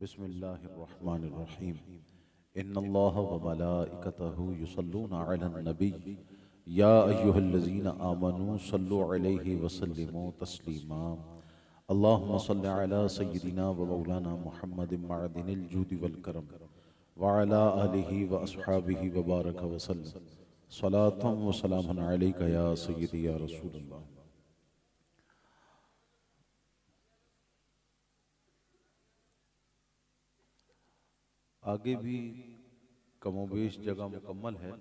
बिस्मिल्लाहिर्रहमानिर्रहीम। इन्नल्लाह व मलाइकतहु युसल्लूना अलन नबी या अय्युहल्लज़ीना आमनू सल्लु अलैहि व सल्लिमू तस्लीमा। अल्लाहुम्मा सल्लि अला सय्यिदिना व मौलाना मुहम्मदिन मअदिनिल जूदि वल करम व अला आलिहि व अस्हाबिहि व बारक व सल्लम। सलातम व सलामुन अलैका या सय्यिदी या रसूलल्लाह। आगे भी कमोबेश जगह मुकम्मल है।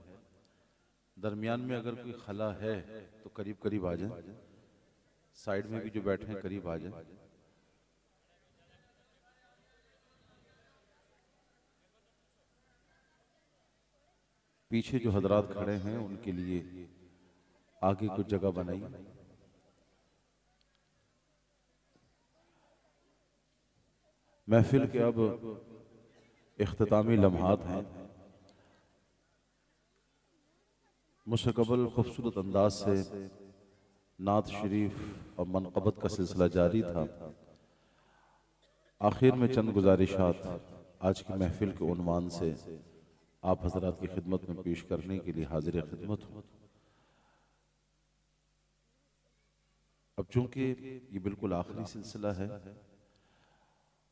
दरमियान में अगर कोई खला है तो करीब करीब आ जाए। साइड में भी जो बैठे हैं करीब आ जाए। पीछे जो हजरात खड़े हैं उनके लिए आगे कुछ जगह बनाई। महफिल के अब इख्तितामी लम्हात हैं। मुझसे कबल खूबसूरत अंदाज से नात शरीफ और मनक़बत का सिलसिला जारी था। आखिर में चंद गुजारिशात आज की महफिल के उन्वान से आप हजरात की खिदमत में पेश करने के लिए हाजिर खिदमत हूँ। अब चूंकि ये बिल्कुल आखिरी सिलसिला है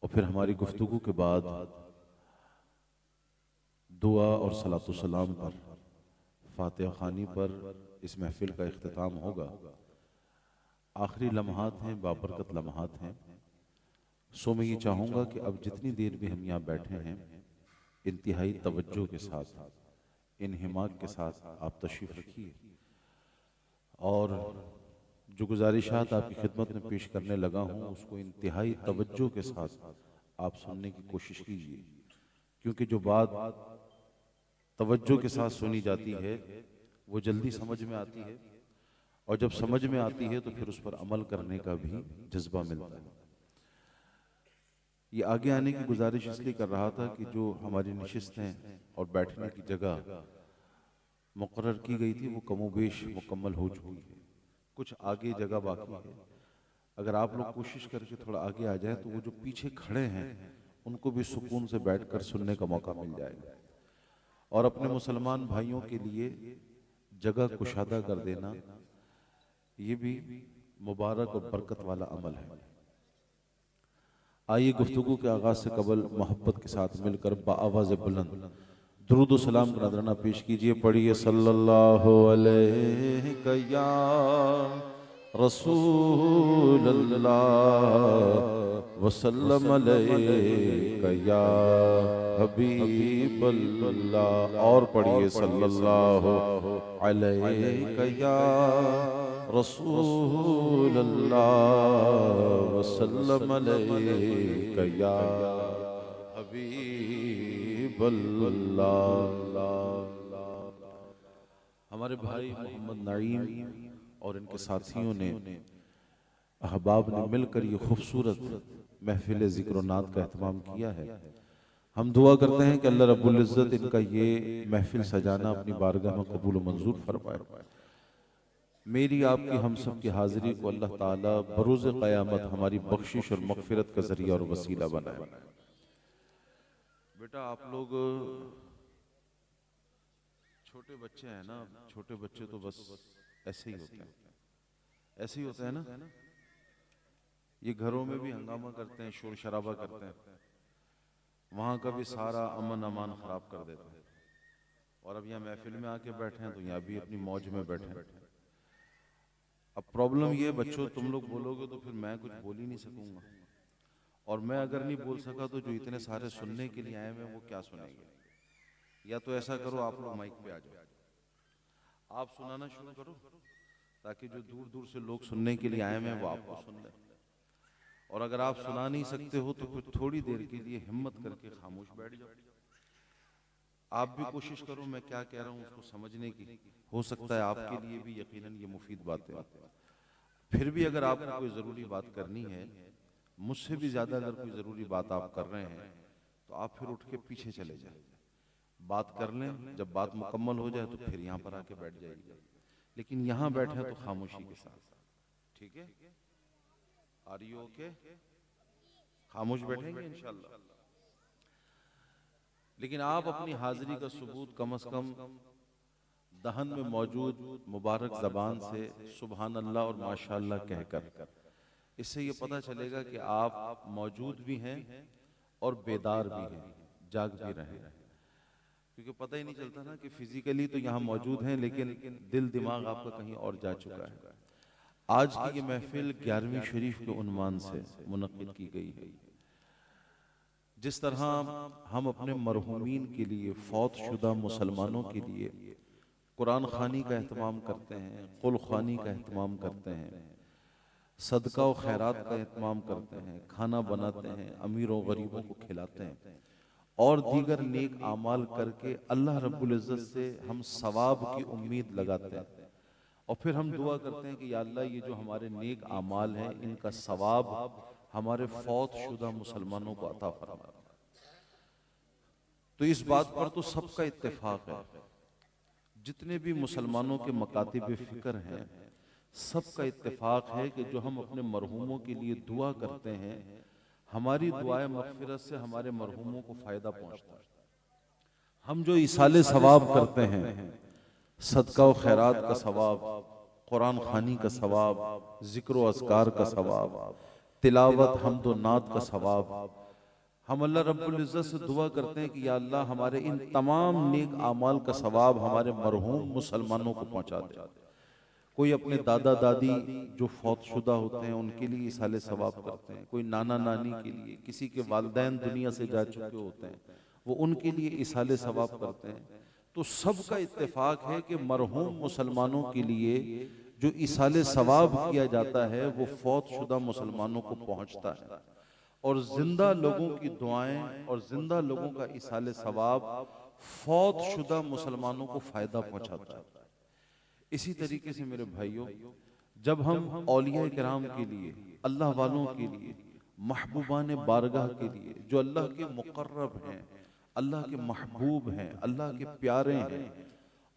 और फिर हमारी गुफ्तगू के बाद दुआ और सलातो सलाम पर फातिहा खानी पर इस महफिल का इख्तिताम होगा। आखिरी लम्हात हैं, बाबरकत लम्हात हैं। सो मैं ये चाहूँगा कि अब जितनी देर भी हम यहाँ बैठे हैं इंतहाई तवज्जो के साथ, इन्हिमाक के साथ आप तशरीफ़ रखिए और जो गुजारिशात आपकी खिदमत में पेश करने लगा हूँ उसको इंतहाई तवज्जो के साथ आप सुनने की कोशिश कीजिए, क्योंकि जो बात तवज्जो के साथ सुनी जाती है वो जल्दी समझ में आती है और जब समझ में आती है तो फिर उस पर अमल करने का भी जज्बा मिलता है। ये आगे आने की गुजारिश इसलिए कर रहा था कि जो हमारी नशिस्तें और बैठने की जगह मुकर्रर की गई थी वो कमोबेश मुकम्मल हो चुकी है। कुछ आगे जगह बाकी है। अगर आप लोग कोशिश करके थोड़ा आगे आ जाए तो वो जो पीछे खड़े हैं उनको भी सुकून से बैठकर सुनने का मौका मिल जाएगा। और अपने मुसलमान भाइयों के लिए जगह कुशादा कर देना ये भी मुबारक और बरकत वाला अमल है। आइए गुफ्तगू के आगाज से कबल मोहब्बत के साथ मिलकर बाआवाज़ बुलंद दुरूद व सलाम का नजराना पेश कीजिए। पढ़िए सल्लल्लाहु अलैहि या रसूल अल्लाह वसल्लम अलैका या हबीब अल्लाह। और पढ़िए सल्लल्लाहु अलैका या रसूल अल्लाह वसल्लम अलैका या हबीब अल्लाह। हमारे भाई मोहम्मद नईम और इनके साथियों ने अहबाब ने मिलकर ये खूबसूरत महफिल ज़िक्र नात का एहतमाम किया है। हम दुआ करते हैं कि अल्लाह रब्बुल इज़्ज़त इनका ये महफिल सजाना अपनी बारगाह में कबूल मंजूर फरमाए। मेरी आपकी हम सब की हाजिरी को अल्लाह ताला बरोज़ क़यामत हमारी बख्शिश और मग़फ़िरत का ज़रिया और वसीला बनाए। बेटा आप लोग छोटे बच्चे हैं ना, छोटे बच्चे तो बस ऐसे ही होते हैं, ऐसे ही होते हैं ना। ये घरों में भी हंगामा करते हैं, शोर शराबा करते हैं, वहां का भी सारा अमन अमान खराब कर देते हैं। और अब यहाँ महफिल में आके बैठे हैं तो यहाँ भी अपनी मौज में बैठे हैं। अब प्रॉब्लम ये बच्चों, तुम लोग बोलोगे तो फिर मैं कुछ बोल ही नहीं सकूंगा, और मैं अगर नहीं बोल सका तो जो इतने सारे सुनने के लिए आए हैं वो क्या सुनेंगे। या तो ऐसा करो आप लोग माइक पे आ जाओ, आप सुनाना शुरू करो ताकि जो दूर दूर से लोग सुनने के लिए आए हैं वो आपको सुन लें। और अगर आप सुना नहीं सकते हो तो फिर थोड़ी देर के लिए हिम्मत करके खामोश बैठ जाओ। आप भी कोशिश करो मैं क्या कह रहा हूँ उसको समझने की, हो सकता है आपके लिए भी यकीनन ये मुफीद बातें हो। फिर भी अगर आपको कोई ज़रूरी बात करनी है, मुझसे भी ज़्यादा अगर कोई ज़रूरी बात आप कर रहे हैं तो आप फिर उठ के पीछे चले जाएं, बात कर लें। जब बात मुकम्मल हो जाए तो फिर यहाँ पर आके बैठ जाइए, लेकिन यहाँ बैठे तो खामोशी के साथ, ठीक है? Are you okay? खामोश बैठेंगे इंशाल्लाह। लेकिन आप अपनी हाजिरी का सबूत कम से कम दहन में मौजूद मुबारक जबान से सुबहान अल्लाह और माशाअल्लाह कहकर, इससे ये पता चलेगा कि आप मौजूद भी हैं और बेदार भी हैं, जाग भी रहे हैं। क्योंकि पता ही नहीं चलता ना कि फिजिकली तो यहाँ मौजूद हैं लेकिन दिल दिमाग आपका कहीं और जा चुका है। आज की ये महफिल 11वीं शरीफ के उन्वान से मुनक्किद की गई है। जिस तरह हम अपने मरहूमीन के लिए, फौत शुदा मुसलमानों के लिए कुरान खानी का एहतमाम करते हैं, कुल खानी का एहतमाम करते हैं, सदका और खैरात का एहतमाम करते हैं, खाना बनाते हैं, अमीरों गरीबों को खिलाते हैं और दीगर नेक आमाल करके अल्लाह रब्बुल इज्जत से हम सवाब की उम्मीद लगाते हैं और फिर हम दुआ करते हैं कि या अल्लाह ये जो हमारे नेक आमाल हैं इनका सवाब हमारे फौत शुदा मुसलमानों को अता फरमा। तो इस बात पर तो सबका इत्तेफाक है, जितने भी मुसलमानों के मकातिब फिक्र हैं सबका इत्तेफाक है कि जो हम अपने मरहूमों के लिए दुआ करते हैं हमारी दुआए मग़फ़िरत से हमारे मरहूमों को फायदा पहुंचता है। हम जो इसाले सवाब करते हैं, सदका व खैरात का सवाब, कुरान खानी का सवाब, जिक्र व अज़कार का सवाब, तिलावत हम्द व नात का सवाब, हम अल्लाह रब्बुल इज़्ज़त से दुआ करते हैं कि या अल्लाह हमारे इन तमाम नेक आमाल का सवाब हमारे मरहूम मुसलमानों को पहुंचा दे। कोई अपने दादा दादी जो फौतशुदा होते हैं उनके लिए इसाले सवाब करते हैं, कोई नाना नानी के लिए, किसी के वालिदैन दुनिया से जा चुके होते हैं वो उनके लिए इसाले सवाब करते हैं। तो सबका इत्तेफाक है कि मरहूम मुसलमानों के लिए जो इसाले सवाब किया जाता है वो फौतशुदा मुसलमानों को पहुंचता है और जिंदा लोगों की दुआएं और जिंदा लोगों का इसाले सवाब फौतशुदा मुसलमानों को फायदा पहुंचाता है। इसी तरीके से मेरे भाइयों, जब हम औलिया किराम के लिए, अल्लाह वालों के लिए, महबूबान बारगाह के लिए जो अल्लाह के मुकर्रब हैं, अल्लाह के महबूब हैं, अल्लाह के प्यारे हैं,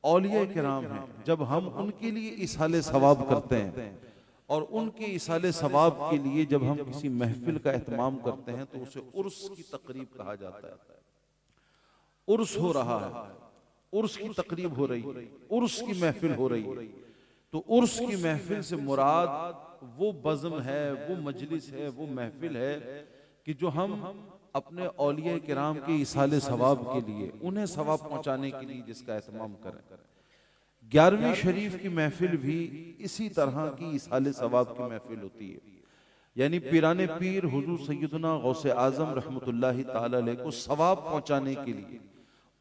औलिया किराम हैं, जब हम उनके लिए इसाले सवाब करते हैं और उनके इसाले सवाब के लिए जब हम किसी महफिल का एहतमाम करते हैं तो उसे उर्स की तकरीब कहा जाता है। उर्स हो रहा है, उर्स की तकरीब हो रही है, उर्स की महफिल हो रही है। तो उर्स की महफिल से मुराद वो बज़म है, वो मजलिस है, वो महफिल है कि जो हम अपने औलिया किराम के इसाले सवाब के लिए, उन्हें सवाब पहुंचाने के लिए जिसका एहतमाम करें। 11वीं शरीफ की महफिल भी इसी तरह की इसाले सवाब की महफिल होती है। यानी पीराने पीर हुजूर सैयदना गौसे आजम रहमतुल्लाहि ताला अलैह को सवाब पहुंचाने के लिए,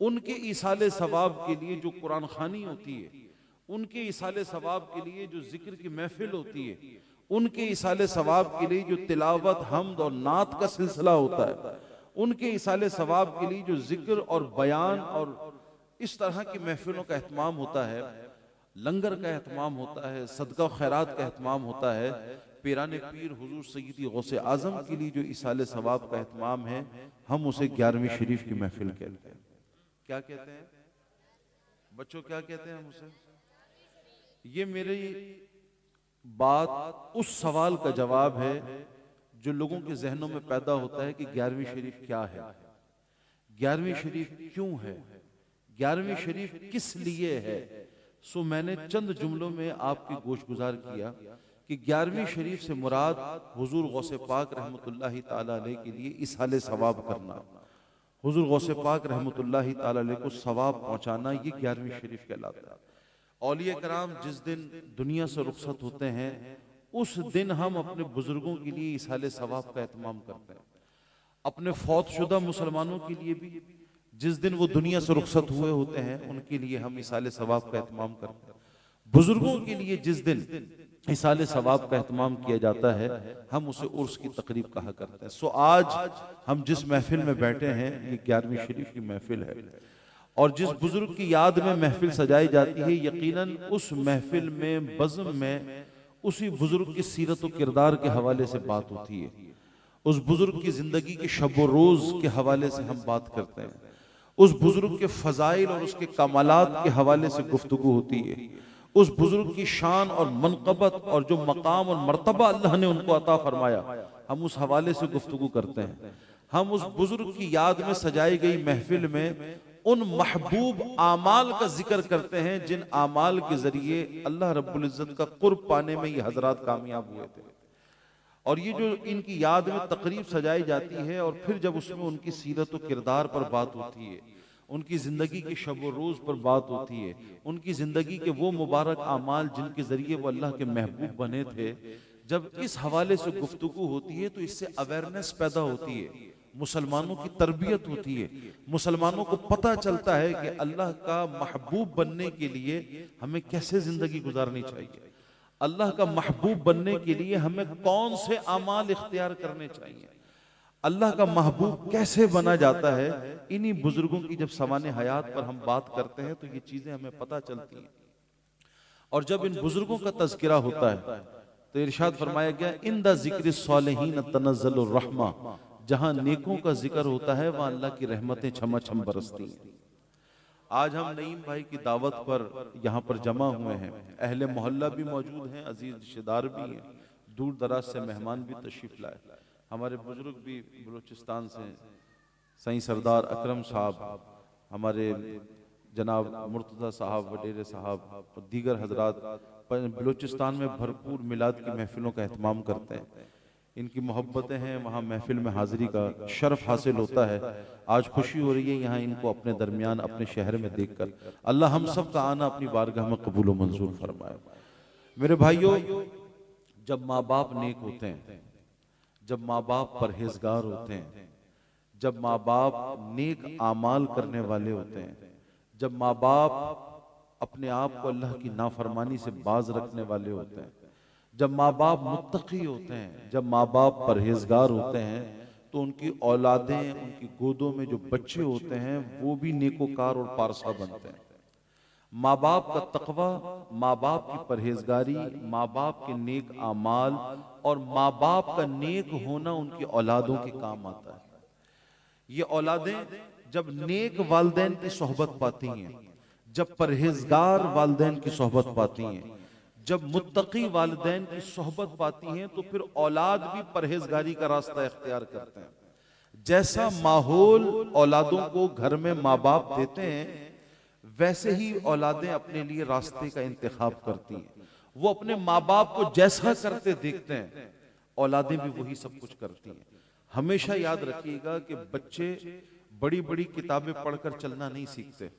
उनके इसाले सवाब के लिए जो कुरान खानी होती है, उनके इसाले सवाब के लिए जो जिक्र की महफिल होती है, उनके इसाले सवाब के लिए जो तिलावत हम्द और नात का सिलसिला होता है, उनके इसाले सवाब के लिए जो जिक्र और बयान और इस तरह की महफिलों का एहतमाम होता है, लंगर का एहतमाम होता है, सदका खैरात का एहतमाम होता है, पीराने पीर हुजूर सैयदी गौसे आजम के लिए जो इसाले सवाब का एहतमाम है, हम उसे 11वीं शरीफ की महफिल कहते हैं। क्या कहते हैं बच्चों, क्या कहते हैं हम उसे? ये मेरी बात उस सवाल का जवाब है जो लोगों के जहनों में पैदा होता है कि 11वीं शरीफ क्या है, 11वीं शरीफ क्यों है, 11वीं शरीफ किस लिए है। सो मैंने चंद जुमलों में आपकी गोशगुजार किया कि 11वीं शरीफ से मुराद हुजूर गौसे पाक रहमतुल्लाहि ताला अलैह के लिए इसाले सवाब करना, हुजूर गौसे पाक रहमतुल्लाहि ताला अलैह को सवाब पहुंचाना, ये 11वीं शरीफ कहलाता है। औलिया कराम जिस दिन दुनिया से रुखसत होते हैं उस दिन हम अपने बुजुर्गों के लिए इसाले सवाब का एहतमाम करते हैं। अपने फौतशुदा मुसलमानों के लिए भी जिस दिन वो दुनिया से रुखसत हुए होते हैं उनके लिए हम इसाले सवाब का एहतमाम करते हैं। बुजुर्गों के लिए जिस दिन इसाले सवाब का एहतमाम किया जाता है हम उसे उर्स की तकरीब कहा करते हैं। सो आज हम जिस महफिल में बैठे हैं ये 11वीं शरीफ की महफिल है और जिस बुजुर्ग की याद में महफिल सजाई जाती है, यकीनन उस महफिल में बज़म में उसी बुजुर्ग की सीरत और किरदार के हवाले से बात होती है, उस बुजुर्ग की जिंदगी के शब रोज के हवाले से हम बात करते हैं, उस बुजुर्ग के फजाइल और उसके कमालात के हवाले से गुफ्तगू होती है, उस बुजुर्ग की शान और मनकबत और जो मकाम और मर्तबा अल्लाह ने उनको अता फरमाया हम उस हवाले से गुफ्तगू करते हैं। हम उस बुजुर्ग की याद में सजाई गई महफिल में उन महबूब आमाल का जिक्र करते हैं जिन आमाल के जरिए अल्लाह रब्बुल इज्जत का कुर्ब पाने में ये हजरात कामयाब हुए थे। और ये जो इनकी याद में तकरीब सजाई जाती है और फिर जब उसमें उनकी सीरत व किरदार पर बात होती है, उनकी जिंदगी के शब व रोज पर बात होती है, उनकी जिंदगी के वो मुबारक आमाल जिनके जरिए वो अल्लाह के महबूब बने थे, जब इस हवाले से गुफ्तगू होती है तो इससे अवेयरनेस पैदा होती है, मुसलमानों की तरबियत होती है, मुसलमानों को पता चलता है कि अल्लाह का महबूब बनने के लिए हमें कैसे जिंदगी गुजारनी चाहिए, अल्लाह का महबूब बनने के लिए हमें कौन से अमाल इख्तियार करने चाहिए, अल्लाह का महबूब कैसे बना जाता है। इन्हीं बुजुर्गों की जब सवाने हयात पर हम बात करते हैं तो ये चीजें हमें पता चलती हैं। और जब इन बुजुर्गों का तज़किरा होता है तो इरशाद फरमाया गया, इंदा जिक्र सालिहीन तनज़्ज़लुर रहमा, जहां नेकों का जिक्र होता है वहां अल्लाह की रहमतें छमा-छम बरसती हैं। आज हम नईम भाई की दावत पर यहाँ पर जमा हुए हैं, अहले मोहल्ला भी मौजूद हैं, अजीज रिश्तेदार भी हैं, दूर दराज से मेहमान भी तशरीफ लाए, हमारे बुजुर्ग भी बलूचिस्तान से, सईं सरदार अकरम साहब, हमारे जनाब मुर्तज़ा साहब, वडेरे साहब और दीगर हजरात बलूचिस्तान में भरपूर मिलाद की महफिलों का एहतमाम करते हैं। इनकी मोहब्बतें हैं, वहाँ महफिल में हाजिरी का शर्फ हासिल होता है। आज खुशी हो रही है यहाँ इनको अपने दरमियान अपने शहर में देखकर। अल्लाह हम सब का आना अपनी बारगाह में कबूल व मंजूर फरमाए। मेरे भाइयों, जब माँ बाप नेक होते हैं, जब माँ बाप परहेजगार होते हैं, जब माँ बाप नेक आमाल करने वाले होते हैं, जब माँ बाप अपने आप को अल्लाह की नाफरमानी से बाज रखने वाले होते हैं, जब माँ बाप मुत्तकी होते हैं, जब माँ बाप परहेजगार होते हैं, तो उनकी औलादें, उनकी गोदों में जो बच्चे होते हैं वो भी नेकोकार और पारसा बनते हैं। माँ बाप का तकवा, माँ बाप की परहेजगारी, माँ बाप के नेक आमाल और माँ बाप का नेक होना उनकी औलादों के काम आता है। ये औलादें जब नेक वालिदैन की सोहबत पाती हैं, जब परहेजगार वालिदैन की सोहबत पाती हैं, जब मुत्तकी वालिदैन की सोहबत पाती हैं, तो फिर औलाद भी परहेजगारी का रास्ता इख्तियार करते हैं। जैसा माहौल औलादों को घर में माँ बाप देते हैं, वैसे ही औलादें अपने लिए रास्ते का इंतखाब करती हैं। वो अपने माँ बाप को जैसा करते देखते हैं, औलादें भी वही सब कुछ करती हैं। हमेशा याद रखिएगा कि बच्चे बड़ी बड़ी किताबें पढ़कर चलना नहीं सीखते,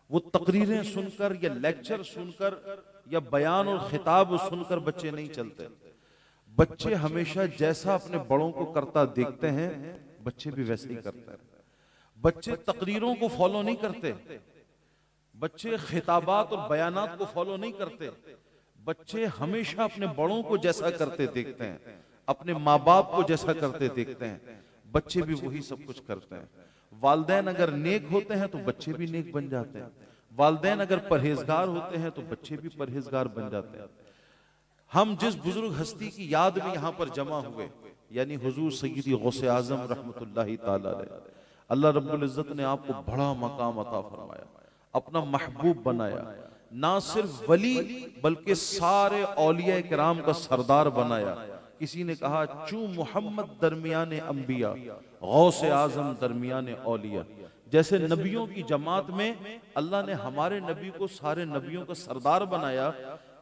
वो तकरीरें सुनकर या लेक्चर सुनकर या बयान और खिताब सुनकर बच्चे नहीं चलते। बच्चे हमेशा जैसा अपने बड़ों को करता देखते हैं, बच्चे भी वैसे ही करते हैं। बच्चे तकरीरों को फॉलो नहीं करते, बच्चे खिताबात और बयानात को फॉलो नहीं करते। बच्चे हमेशा अपने बड़ों को जैसा करते देखते हैं, अपने माँ बाप को जैसा करते देखते हैं, बच्चे भी वही सब कुछ करते हैं। वालिदैन अगर नेक होते हैं तो बच्चे भी नेक बन जाते हैं, वालिदैन अगर परहेजगार होते हैं तो बच्चे भी परहेजगार बन जाते हैं। हम जिस बुजुर्ग हस्ती की याद में यहाँ पर जमा हुए, यानी हुजूर सय्यदी गौसे आजम रहमतुल्लाहि ताला अलैह, अल्लाह रब्बुल इज्जत ने आपको बड़ा मकाम अता फरमाया, अपना महबूब बनाया, ना सिर्फ वली बल्कि सारे औलिया किराम का सरदार बनाया। किसी ने कहा, चू मोहम्मद दरमियान अंबिया, गौसे आजम दरमियान औलिया। जैसे नबियों की जमात में अल्लाह ने हमारे नबी को सारे नबियों का सरदार बनाया,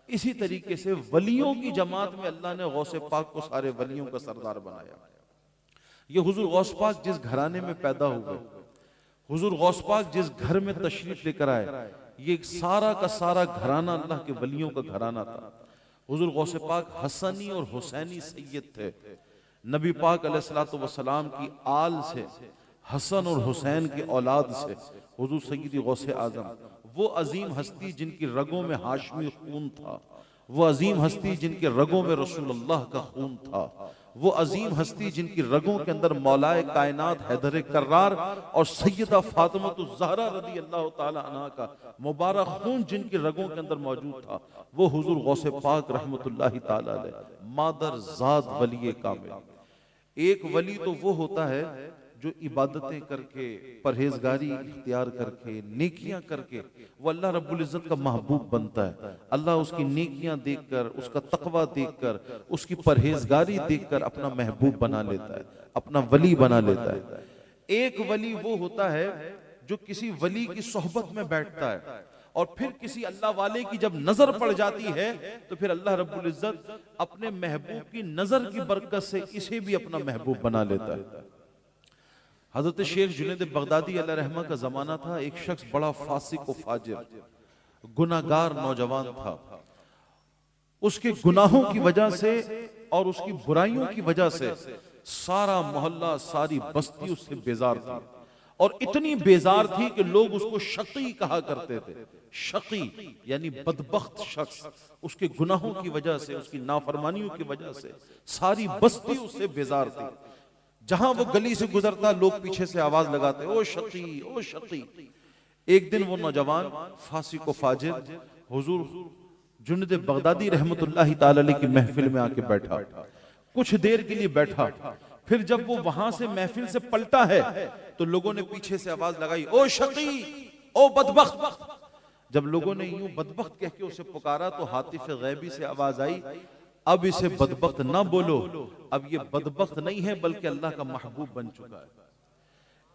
इसी तरीके से वलियों की जमात में अल्लाह ने गौसे पाक को सारे वलियों का सरदार बनाया। ये हुजूर गौस पाक जिस घराने में पैदा हुए, हुजूर गौस पाक जिस घर में तशरीफ लेकर आए, ये सारा का सारा घराना अल्लाह के वलियों का घराना था। हुजूर गौसे पाक हसनी और हुसैनी सैयद थे। नबी पाक अलैहिस्सलातु वस्सलाम की आल से, हसन और हुसैन की औलाद से हुजूर सय्यदी गौसे आजम, वो अजीम हस्ती जिनकी रगों में हाशमी खून था, वो अजीम हस्ती जिनके रगों में रसूलुल्लाह का खून था, वो अजीम हस्ती जिनकी रगों के अंदर मौलाए कायनात हैदर कर्रार और सैयदा फातिमातुज़ ज़हरा रज़ी अल्लाह ताला अन्हा का मुबारक खून जिनकी रगों के अंदर मौजूद था, वो हुजूर गौसे पाक रहमतुल्लाहि ताला अलैह मादर ज़ात वली कामिल। एक वली तो वो होता है जो इबादतें करके, परहेजगारी इख्तियार करके, नेकियां करके वो अल्लाह रब्बुल इज्जत का महबूब बनता है। अल्लाह उसकी नेकियां देखकर, उसका तकवा देखकर, उसकी परहेजगारी देखकर अपना महबूब बना लेता है, अपना वली बना लेता है। एक वली वो होता है जो किसी वली की सोहबत में बैठता है और फिर किसी अल्लाह वाले की जब नजर पड़ जाती है तो फिर अल्लाह रब्बुल इज्जत अपने महबूब की नजर की बरकत से इसे भी अपना महबूब बना लेता है। हजरत शेख जुनैद बगदादी अलैहि रहमा का जमाना था। एक शख्स बड़ा फासिक व फाजिर, गुनाहगार नौजवान था। उसके गुनाहों की वजह से और उसकी बुराइयों की वजह से सारा मोहल्ला, सारी बस्ती उससे बेजार थी और इतनी बेजार थी कि लोग उसको शकी कहा करते थे। शकी यानी बदबख्त शख्स। उसके गुनाहों की वजह से, उसकी नाफरमानियों की वजह से सारी बस्ती उससे बेजार थी। जहां वो गली से गुजरता लोग पीछे से आवाज लगाते, ओ शकी, ओ शकी। एक दिन वो नौजवान फासिक व फाजिर हुजूर जुनैद बगदादी रहमतुल्लाहि ताला अलैहि की महफिल में आके बैठा। कुछ देर के लिए बैठा, फिर जब वो वहां से महफिल से पलटा है तो लोगों ने पीछे से आवाज लगाई, ओ शकी, ओ बदबख्त। जब लोगों ने यूं बदबख्त कह के उसे पुकारा तो हातिफ गैबी से आवाज आई, अब इसे बदबख्त ना बोलो, अब ये बदबख्त नहीं है बल्कि अल्लाह का महबूब बन चुका है।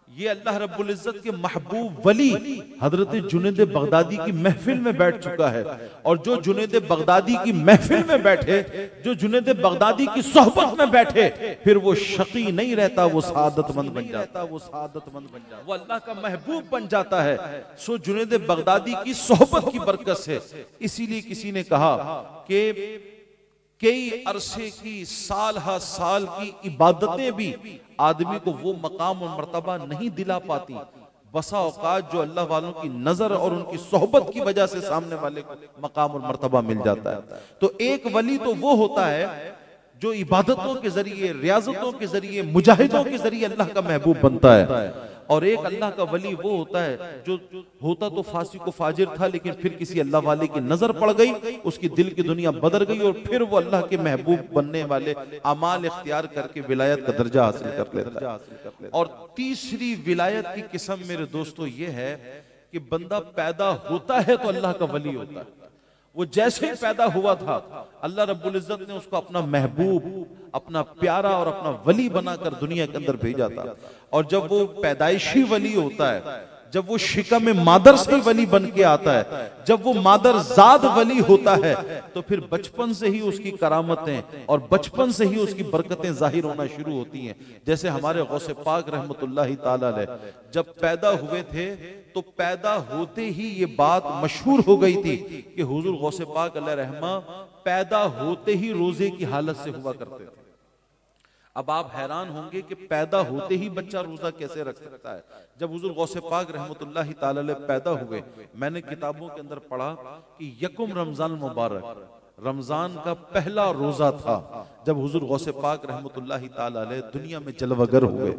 ये अल्लाह रब्बुल इज्जत के महबूब वली हजरत जुनैद बगदादी की महफिल में बैठ चुका है। और जो जुनैद बगदादी की महफिल में बैठे, जो जुनैद बगदादी की सोहबत में बैठे, फिर वो शकी नहीं रहता, वो सादतमंद बन जाता, वो अल्लाह का महबूब बन जाता है। सो जुनैद बगदादी की सोहबत की बरकत से इसीलिए किसी ने कहा कि कई अरसे की, साल हा साल की इबादतें भी आदमी को वो मकाम और मर्तबा नहीं दिला पाती। बसा औकात जो अल्लाह वालों की नजर और उनकी सोहबत की वजह से सामने वाले को मकाम और मर्तबा मिल जाता है। तो एक वली तो वो होता है जो इबादतों के जरिए, रियाजतों के जरिए, मुजाहिदों के जरिए अल्लाह का महबूब बनता है। और एक अल्लाह का वली वो होता है जो होता तो फासिक व फाजिर था, लेकिन फिर किसी अल्लाह वाले की नजर पड़ गई, उसकी दिल की दुनिया बदल गई और फिर वो अल्लाह के महबूब बनने वाले अमाल इख्तियार करके विलायत का दर्जा हासिल कर लेता है। और तीसरी विलायत की किस्म मेरे दोस्तों ये है कि बंदा पैदा होता है तो अल्लाह का वली होता है। वो जैसे ही पैदा हुआ था अल्लाह रब्बुल इज्जत ने उसको अपना महबूब, अपना प्यारा और अपना वली बनाकर दुनिया के अंदर भेजा था। और जब वो पैदाइशी वली होता है, जब वो शिकम मादर से वली बन के आता है, जब वो मादर जाद वली होता है, तो फिर बचपन से ही उसकी करामतें और बचपन से ही उसकी बरकतें जाहिर होना शुरू होती हैं। जैसे हमारे गौसे पाक रहमतुल्लाहि ताला अलैह जब पैदा हुए थे तो पैदा होते ही ये बात मशहूर हो गई थी कि हुजूर गौसे पाक अलैह रहमा पैदा होते ही रोजे की हालत से हुआ करते थे। अब आप हैरान होंगे कि पैदा होते ही बच्चा रोजा कैसे रख सकता है। जब हुजूर गौसे पाक रहमतुल्लाहि ताला अलैह पैदा हुए, मैंने किताबों के अंदर पढ़ा कि यकुम रमजान मुबारक, रमजान का पहला रोजा था जब हुजूर गौसे पाक रहमतुल्लाहि ताला अलैह दुनिया में जलवगर हुए,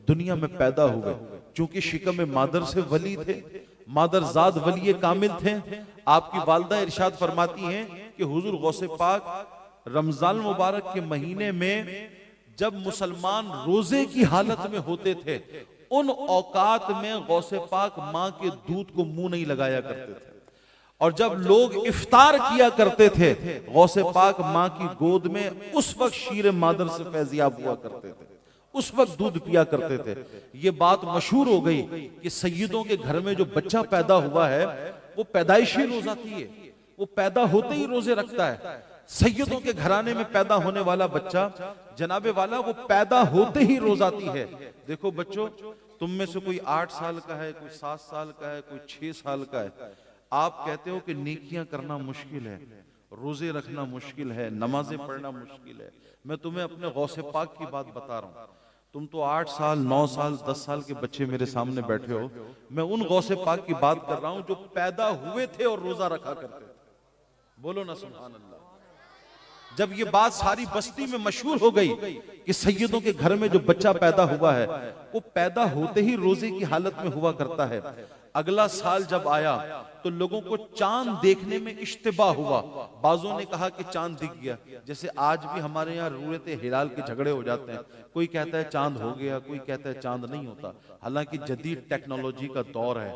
दुनिया में पैदा हुए। चूंकि शिकम मादर से वली थे, मादर जाद वली कामिल थे। आपकी वालदा इरशाद फरमाती हैं कि हुजूर गौसे पाक रमजान मुबारक के महीने में जब मुसलमान रोजे की हालत में होते थे, उन औकात में गौसे पाक मां के दूध को मुंह नहीं लगाया करते थे। और जब लोग इफ्तार किया करते थे, गौसे पाक मां की गोद में उस वक्त शीर मादर से फैजियाब हुआ करते थे, उस वक्त दूध पिया करते थे। ये बात मशहूर हो गई कि सैयदों के घर में जो बच्चा पैदा हुआ है वो पैदाइशी रोजाती है, वो पैदा होते ही रोजे रखता है। सैयदों के घराने में पैदा होने वाला बच्चा जनाबे वाला वो पैदा होते ही रोजाती है। देखो बच्चों, तुम में से कोई 8 साल का है, कोई 7 साल का है, कोई 6 साल का है। आप कहते हो कि नेकियां करना मुश्किल है, रोजे रखना मुश्किल है, नमाजें पढ़ना मुश्किल है। मैं तुम्हें अपने गौसे पाक की बात बता रहा हूं। तुम तो 8 साल, 9 साल, 10 साल के बच्चे मेरे सामने बैठे हो। मैं उन गौसे पाक की बात कर रहा हूं जो पैदा हुए थे और रोजा रखा करते थे। बोलो ना सुभान अल्लाह। जब ये बात सारी बस्ती में मशहूर हो गई कि सैयदों के घर में जो बच्चा पैदा हुआ है वो पैदा होते ही रोजे की हालत में हुआ करता है। अगला साल जब आया तो लोगों को चांद देखने में इश्तिबा हुआ। बाजों ने कहा कि चांद दिख गया, जैसे आज भी हमारे यहाँ रूयत हिलाल के झगड़े हो जाते हैं, कोई कहता है चांद हो गया, कोई कहता है चांद नहीं होता। हालांकि जदीद टेक्नोलॉजी का दौर है,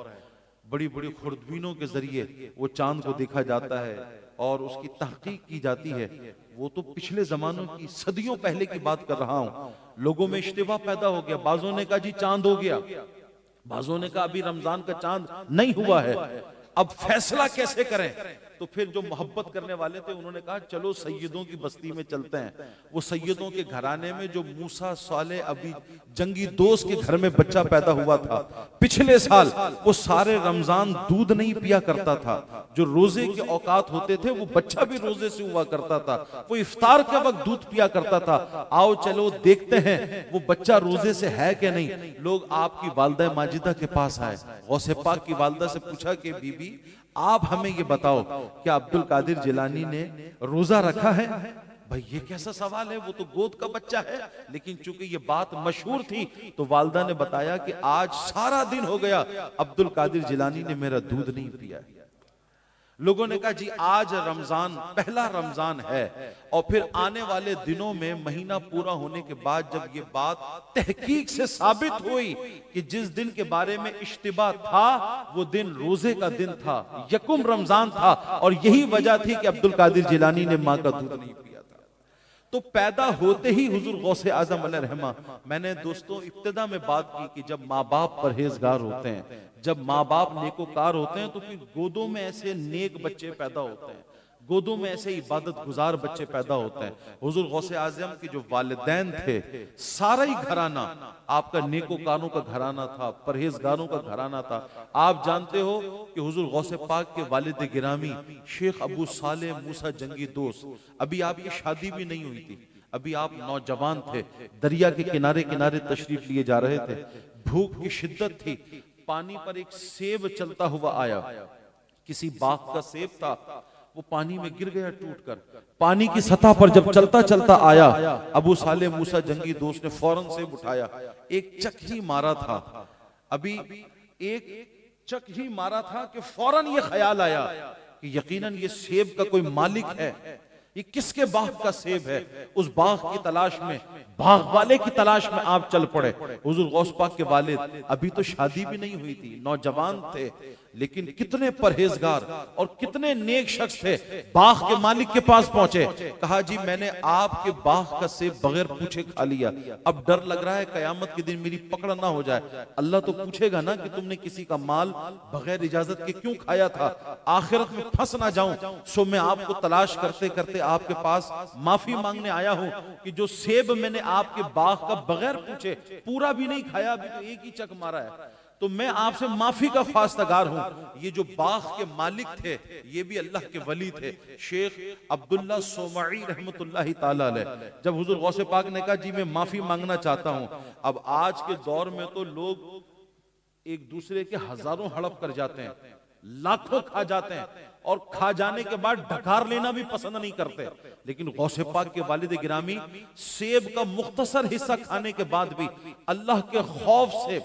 बड़ी बड़ी खुर्दबीनों के जरिए वो चांद को देखा जाता है और उसकी तहकीक की जाती है। वो तो पिछले जमानों की, सदियों पहले की बात कर रहा हूं। लोगों में इश्तिबा पैदा हो गया, बाजों ने कहा जी चांद हो गया, बाजों ने कहा अभी रमजान का चांद नहीं हुआ है, अब फैसला कैसे करें। तो फिर जो मोहब्बत करने वाले थे उन्होंने कहा चलो सैयदों की बस्ती में चलते हैं। वो सैयदों के घराने में जो मूसा साले अभी जंगी दोस्त के घर में बच्चा पैदा हुआ था, पिछले साल वो सारे रमजान दूध नहीं पिया करता था। जो रोजे के औकात होते थे वो बच्चा भी रोजे से हुआ करता था, वो इफ्तार के वक्त दूध पिया करता था। आओ चलो देखते हैं वो बच्चा रोजे से है कि नहीं। लोग आपकी वालदा माजिदा के पास आए, गौसे पाक की वालदा से पूछा कि बीबी आप हमें ये बताओ क्या अब्दुल कादिर जिलानी ने रोजा रखा है। भाई ये कैसा सवाल है, वो तो गोद का बच्चा है। लेकिन चूंकि ये बात मशहूर थी तो वालदा ने बताया कि आज सारा दिन हो गया अब्दुल कादिर जिलानी ने मेरा दूध नहीं पिया। लोगों ने कहा जी आज रमजान, पहला रमजान है और फिर आने वाले दिनों में महीना पूरा होने के बाद जब ये बात तहकीक से साबित हुई कि जिस दिन के बारे में इश्तिबा था वो दिन रोजे का दिन था, यकुम रमजान था, और यही वजह थी कि अब्दुल कादिर जिलानी ने मां का दूध नहीं पिया था। तो पैदा होते ही हुजूर गौसे आजम अलैहिर्रहमा, मैंने दोस्तों इब्तिदा में बात की कि जब माँ बाप परहेजगार होते हैं, जब माँ बाप नेकोकार होते हैं तो फिर गोदों में ऐसे नेक बच्चे पैदा होते हैं, गोदों में ऐसे इबादत गुजार बच्चे पैदा होते हैं। हुजूर गौसे आजम के जो वालिदैन थे, सारा ही घराना आपका नेकोकारों का घराना था, परहेजगारों का घराना था। आप जानते हो कि हुजूर गौसे पाक के वालिद गिरामी शेख अबू साले मूसा जंगी दोस्त, अभी आपकी शादी भी नहीं हुई थी, अभी आप नौजवान थे, दरिया के किनारे किनारे तशरीफ लिए जा रहे थे, भूख की शिद्दत थी, पानी पर एक सेब चलता हुआ आया, किसी बाग का सेब था, वो पानी में गिर गया टूटकर। पानी की सतह पर जब चलता चलता आया, अबू साले मूसा जंगी दोस्त ने फौरन सेब उठाया, एक चक ही मारा था, अभी एक चक ही मारा था कि फौरन ये ख्याल आया कि यकीनन ये सेब का कोई मालिक है, ये किसके बाग का सेब है। उस बाग की तलाश में, बाग वाले की तलाश में आप चल पड़े। हुजूर गौस पाक के वालिद अभी तो शादी भी नहीं हुई थी, नौजवान थे, लेकिन कितने परहेजगार और कितने नेक शख्स थे। बाग के मालिक के पास पहुंचे, कहा जी मैंने आपके बाग का सेब बगैर पूछे खा लिया, अब डर लग रहा है कयामत के दिन मेरी पकड़ ना हो जाए। अल्लाह तो पूछेगा ना कि तुमने किसी का माल बगैर इजाजत के क्यों खाया था, आखिरत में फंस ना जाऊं। सो मैं आपको तलाश करते करते आपके पास माफी मांगने आया हूं कि जो सेब मैंने आपके बाग का बगैर पूछे पूरा भी नहीं खाया, अभी तो एक ही चक मारा है, तो मैं आपसे माफी का ख्वास्तगार हूं। ये जो बाग के मालिक थे ये भी अल्लाह के वली थे, शेख अब्दुल्ला सोमई रहमतुल्लाहि ताला अलैह। जब हुजूर गौसे पाक ने कहा जी मैं माफी मांगना चाहता हूं, अब आज के दौर में तो लोग एक दूसरे के हजारों हड़प कर जाते हैं, लाखों खा जाते हैं और खा जाने के बाद ढकार लेना भी पसंद नहीं करते। लेकिन गौसे पाक के वालिद गिरामी सेब का मुख्तसर हिस्सा खाने के बाद भी अल्लाह के खौफ से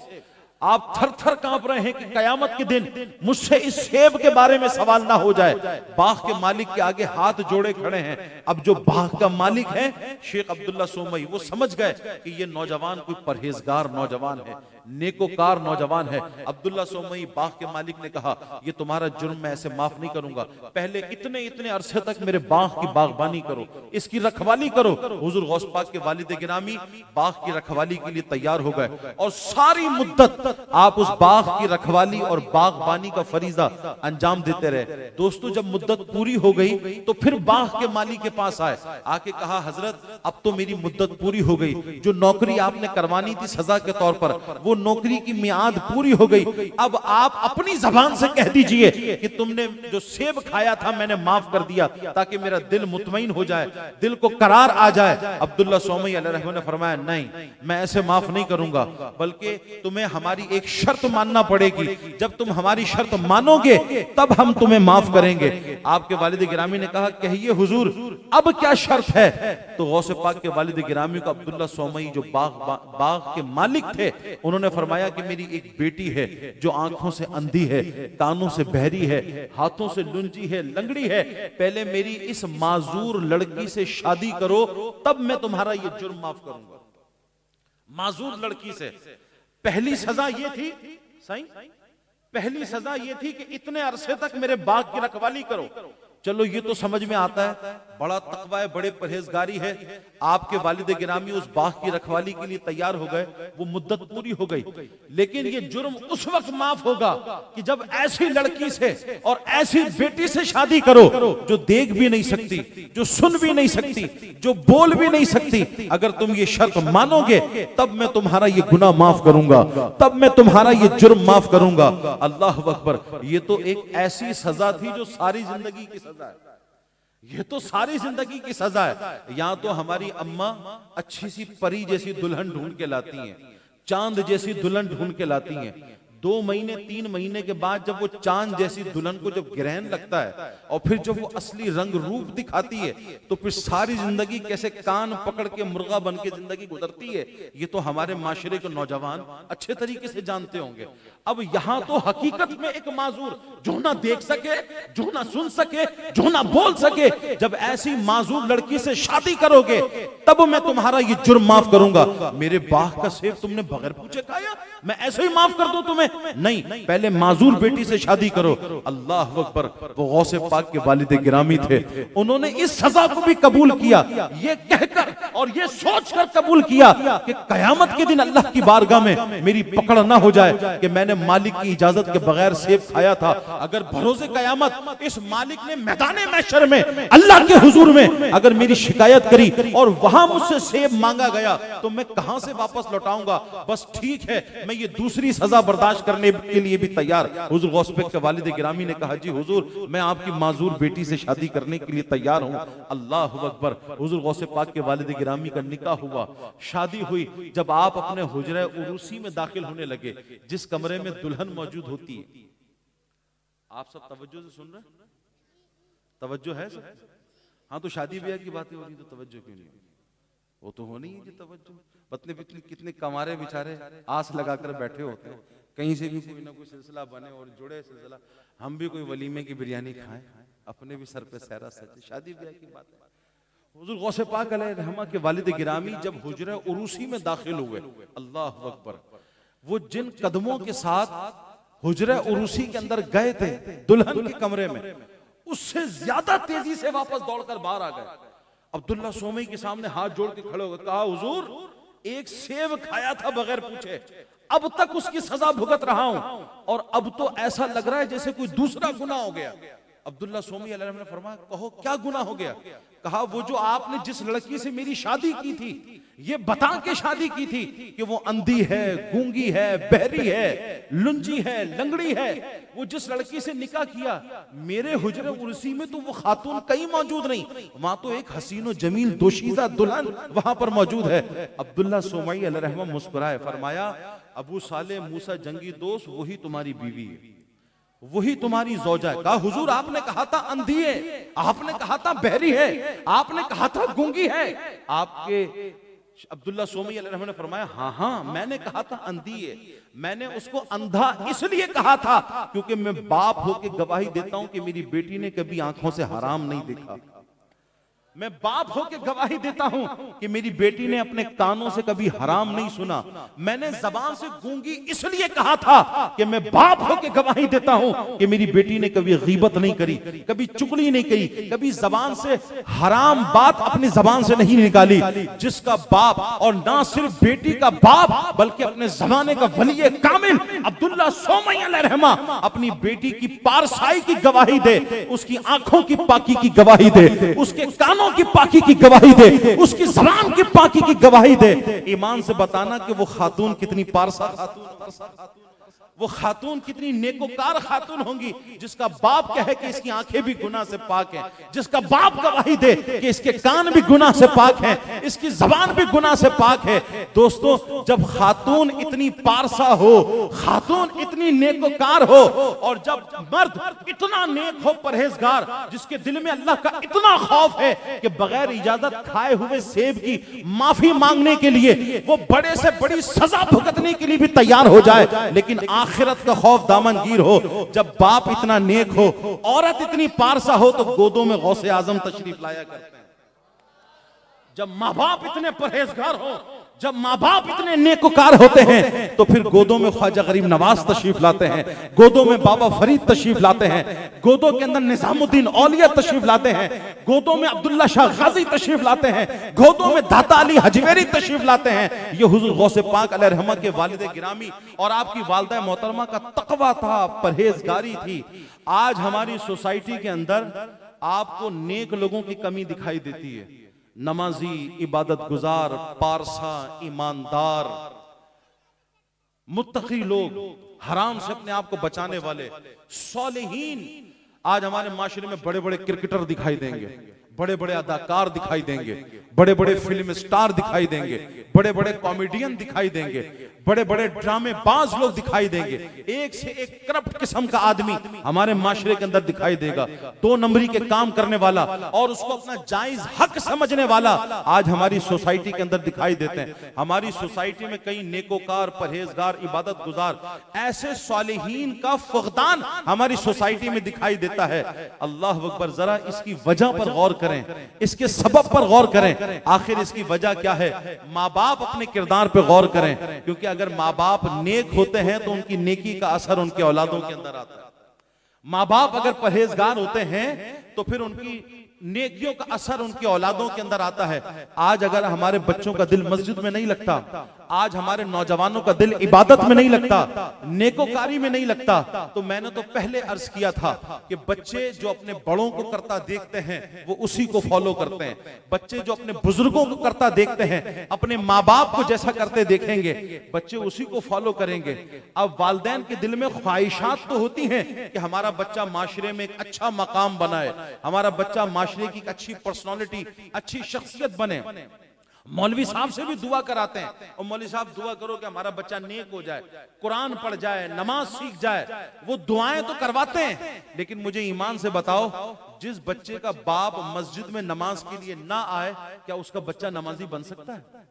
आप थर थर कांप रहे हैं कि कयामत के दिन मुझसे इस सेब के बारे में सवाल ना हो जाए। बाग के मालिक के आगे हाथ जोड़े खड़े हैं। अब जो बाग का मालिक है शेख अब्दुल्ला सोमई, वो समझ गए कि ये नौजवान कोई परहेजगार नौजवान है, नेकोकार नौजवान है। अब्दुल्ला सोमई बाग के मालिक ने कहा ये तुम्हारा जुर्म मैं ऐसे माफ नहीं करूंगा, पहले इतने इतने अरसे तक मेरे बाग की बागबानी करो, इसकी रखवाली करो। हुजूर गौस पाक के वालिद गिरामी बाग की रखवाली के लिए तैयार हो गए और सारी मुद्दत आप उस बाग की रखवाली और बागबानी का फरीजा अंजाम देते रहे। दोस्तों जब मुद्दत पूरी हो गई तो फिर बाग के मालिक के पास आए, आके कहा हजरत अब तो मेरी मुद्दत पूरी हो गई, जो नौकरी आपने करवानी थी सजा के तौर पर वो नौकरी की मियाद पूरी हो गई, अब आप अपनी जबान से कह दीजिए कि तुमने जो सेब खाया था मैंने माफ कर दिया, ताकि मेरा दिल मुतमईन हो जाए, दिल को करार आ जाए। अब्दुल्ला सोमई अलैहि ने फरमाया नहीं, मैं ऐसे माफ नहीं करूंगा, बल्कि तुम्हें हमारी एक शर्त मानना पड़ेगी, जब तुम हमारी शर्त मानोगे तब हम तुम्हें माफ करेंगे। आपके वालिद गिरामी ने कहा कहिए हुजूर अब क्या शर्त है। तो गौसे पाक के वालिद गिरामी को अब्दुल्ला सोमई जो बाग के मालिक थे उन्होंने उन्होंने फरमाया कि मेरी एक बेटी है जो आंखों से अंधी है, कानों से बहरी है, हाथों से लुंजी है, लंगड़ी है, पहले मेरी इस माजूर लड़की से शादी करो, तब मैं तुम्हारा ये जुर्म माफ करूंगा। माजूर लड़की से पहली सजा ये थी, सही, पहली सजा ये थी कि इतने अरसे तक मेरे बाग की रखवाली करो। चलो ये तो समझ में आता है, बड़ा तकवा है, बड़े परहेजगारी है। आपके वालिद गिरामी उस बाग की रखवाली के लिए तैयार हो गए, वो मुद्दत पूरी हो गई, लेकिन ये जुर्म उस वक्त माफ होगा कि जब ऐसी लड़की से और ऐसी बेटी से शादी करो जो देख भी नहीं सकती, जो सुन भी नहीं सकती, जो बोल भी नहीं सकती। अगर तुम ये शर्त मानोगे तब मैं तुम्हारा ये गुनाह माफ करूंगा, तब मैं तुम्हारा ये जुर्म माफ करूंगा। अल्लाह अकबर। ये तो एक ऐसी सजा थी जो सारी जिंदगी की सजा है, ये तो सारी जिंदगी की सजा है। यहां तो हमारी अम्मा अच्छी सी परी जैसी दुल्हन ढूंढ के लाती हैं, चांद जैसी दुल्हन ढूंढ के लाती हैं। 2 महीने 3 महीने के बाद जब वो चांद जैसी दुल्हन को जब ग्रहण लगता है और फिर जब वो असली रंग रूप दिखाती है तो फिर सारी जिंदगी कैसे कान पकड़ के मुर्गा बन के जिंदगी गुजरती है, ये तो हमारे माशरे के नौजवान अच्छे तरीके से जानते होंगे। अब यहां तो हकीकत में एक माजूर जो ना देख सके, जो ना सुन सके, जो ना बोल सके, जब ऐसी माजूर लड़की से शादी करोगे तब मैं तुम्हारा ये जुर्म माफ करूंगा। मेरे बाग का सेब तुमने बगैर पूछे खाया, मैं ऐसे ही माफ कर दूं तुम्हें? नहीं, पहले माजूर बेटी से शादी करो। अल्लाह अकबर। वो गौसे पाक के वालिद गिरामी थे, उन्होंने इस सजा को भी कबूल किया, ये कहकर और ये सोचकर कबूल किया कि कयामत के दिन अल्लाह की बारगाह में मेरी पकड़ ना हो जाए कि मैंने मालिक की इजाजत के बगैर सेब खाया था। अगर भरोसे कयामत इस मालिक ने मैदाने महशर में अल्लाह के हुजूर में अगर मेरी शिकायत करी और वहां मुझसे सेब मांगा गया तो मैं कहां से वापस लौटाऊंगा? बस ठीक है, मैं ये दूसरी सजा बर्दाश्त करने के लिए भी तैयार। हुजूर गौस पाक के वालिद गिरामी ने कहा, जी हुजूर मैं आपकी माजूर बेटी से शादी करने के लिए तैयार हूं। अल्लाह अकबर। हुजूर गौस पाक के वालिद गिरामी का निकाह हुआ, शादी हुई। जब आप अपने हुजरे उरूसी में दाखिल होने लगे, जिस कमरे में दुल्हन मौजूद होती है, आप सब तवज्जो से सुन रहे हैं? तवज्जो है सब? हाँ, तो शादी ब्याह की बातें हो रही तो तवज्जो क्यों नहीं? वो तो होनी ही तवज्जो। पतले पितले कितने कमारे बेचारे आस लगाकर बैठे होते हैं, कहीं से भी कोई ना कोई सिलसिला बने और जुड़े सिलसिला, हम भी कोई वलीमे की बिरयानी खाएं, अपने भी सर पे सहरा सचे। शादी ब्याह की बात है। हुजूर गौसे पाक अलैहिर्रहमा के वालिद गिरामी जब हुजरे उरूसी में दाखिल हुए, अल्लाह अकबर, वो जिन कदमों के साथ हुजरे उरूसी के अंदर गए थे दुल्हन के कमरे में, उससे ज्यादा तेजी से वापस दौड़कर बाहर आ गए। अब्दुल्ला सोमई के सामने हाथ जोड़ के खड़े हो गए, कहा हुजूर एक सेब खाया था बगैर पूछे, अब तक उसकी सजा भुगत रहा हूं और अब तो ऐसा लग रहा है जैसे कोई दूसरा गुनाह हो गया। अब्दुल्ला सोमी अलैहि ने फरमाया, कहो क्या गुनाह हो गया? कहा, वो जो आपने जिस लड़की से मेरी शादी की थी, ये बता के शादी की थी कि वो अंधी है, गूंगी है, बहरी है, लुंजी है, लंगड़ी है। वो जिस लड़की से निकाह किया, मेरे हुजरे उर्सी में तो वो खातून कहीं मौजूद नहीं, वहां तो एक हसीनो जमील दोशीज़ा दुल्हन वहां पर मौजूद है। अब्दुल्ला सोमई अलैहि मुस्कुराए, फरमाया, अबू साले मूसा जंगी दोस्त वही तुम्हारी बीवी है, वही तुम्हारी ज़ौजा है। कहा, हुजूर आपने कहा था अंधी है, आपने कहा था बहरी है, आपने कहा था गूंगी है। आपके अब्दुल्ला सोमी अलैहि ने फरमाया, हाँ हाँ मैंने कहा था अंधी है, मैंने उसको अंधा इसलिए कहा था क्योंकि मैं बाप होके गवाही देता हूं कि मेरी बेटी ने कभी आंखों से हराम नहीं देखा। मैं बाप होके गवाही देता हूं कि मेरी बेटी ने अपने कानों से कभी हराम नहीं सुना। मैंने जबान से गूंगी इसलिए कहा था कि मैं बाप होके गवाही देता हूं कि मेरी बेटी ने कभी गीबत नहीं करी, कभी चुगली नहीं करी, कभी जबान से हराम बात अपनी जबान से नहीं निकाली। जिसका बाप, और ना सिर्फ बेटी का बाप बल्कि अपने जमाने का वली कामिल अब्दुल्ला सोमई अलैहिर्रहमा अपनी बेटी की पारसाई की गवाही दे, उसकी आंखों की पाकी की गवाही दे, उसके कानों की पाकी की गवाही दे, उसकी ज़बान की पाकी की गवाही दे। ईमान से बताना कि वो खातून कितनी पारसा खातून। वो खातून कितनी नेकोकार खातून होंगी जिसका बाप कहे कि इसकी आंखें भी गुनाह से पाक हैं, जिसका बाप गवाही दे कि इसके कान भी गुनाह से पाक हैं, इसकी जबान भी गुनाह से पाक है। दोस्तों, जब खातून इतनी पारसा हो, खातून इतनी नेकोकार हो, और जब मर्द इतना नेक हो, परहेजगार, जिसके दिल में अल्लाह का इतना खौफ है कि बगैर इजाजत खाए हुए सेब की माफी मांगने के लिए वो बड़े से बड़ी सजा भुगतने के लिए भी तैयार हो जाए, लेकिन आखिरत का खौफ दामनगीर हो। जब बाप इतना नेक हो, औरत इतनी पारसा हो, तो गोदों में गौसे आजम तशरीफ लाया करते हैं। जब माँ बाप इतने परहेजगार हो, जब माँ बाप इतने नेकोकार होते हैं, तो फिर गोदों में ख्वाजा गरीब नवाज तशरीफ लाते हैं, गोदों में बाबा फरीद तशरीफ लाते हैं, गोदों के अंदर निजामुद्दीन औलिया तशरीफ लाते हैं, गोदों में अब्दुल्ला शाह गाजी तशरीफ लाते हैं, गोदों में दाता अली हजवेरी तशरीफ लाते हैं। ये हुजूर गौसे पाक अलैहिर्रहमा के वालिद गिरामी और आपकी वालिदा मोहतरमा का तकवा था, परहेजगारी थी। आज हमारी सोसाइटी के अंदर आपको नेक लोगों की कमी दिखाई देती है। नमाजी, इबादत गुजार, पारसा, ईमानदार, मुत्तकी लोग, हराम से अपने आप को बचाने वाले सालिहीन आज हमारे माशरे में बड़े बड़े क्रिकेटर दिखाई देंगे, बड़े बड़े अदाकार दिखाई देंगे, बड़े बड़े फिल्म स्टार दिखाई देंगे, बड़े बड़े कॉमेडियन दिखाई देंगे, बड़े बड़े ड्रामेबाज लोग दिखाई देंगे। एक से एक करप्ट किस्म का आदमी हमारे माशरे के अंदर दिखाई देगा, 2 नंबरी के काम करने वाला और उसको अपना जायज हक समझने वाला आज हमारी सोसाइटी के अंदर दिखाई देते हैं। हमारी सोसाइटी में कई नेकोकार, परहेजगार, इबादत गुजार, ऐसे सालिहीन का फुकदान हमारी सोसाइटी में दिखाई देता है। अल्लाह अकबर, जरा इसकी वजह पर गौर करें, इसके सबब पर गौर करें। आखिर इसकी वजह क्या है? माँ बाप अपने किरदार पर गौर करें, क्योंकि अगर माँ बाप नेक होते हैं तो उनकी नेकी का असर उनके औलादों के अंदर आता है। माँ बाप अगर परहेजगार होते हैं तो फिर उनकी नेकियों का असर उनके औलादों के अंदर आता है। आज अगर हमारे बच्चों का दिल मस्जिद में नहीं लगता, आज हमारे नौजवानों का दिल इबादत में नहीं लगता, नेकोकारी में नहीं लगता, तो मैंने तो पहले अर्ज किया था कि बच्चे जो अपने बड़ों को करता देखते हैं वो उसी को फॉलो करते हैं। बच्चे जो अपने बुजुर्गों को करता देखते हैं, अपने माँ बाप को जैसा करते देखेंगे, बच्चे उसी को फॉलो करेंगे। अब वालिदैन के दिल में ख्वाहिशात तो होती हैं कि हमारा बच्चा माशरे में एक अच्छा मकाम बनाए, हमारा बच्चा माशरे की अच्छी पर्सनालिटी, अच्छी शख्सियत बने। मौलवी साहब से भी दुआ कराते हैं, और मौलवी साहब दुआ करो कि हमारा बच्चा नेक हो जाए, कुरान पढ़ जाए, नमाज सीख जाए। वो दुआएं तो करवाते हैं, लेकिन मुझे ईमान से बताओ, जिस बच्चे का बाप मस्जिद में नमाज के लिए ना आए, क्या उसका बच्चा नमाजी बन सकता है?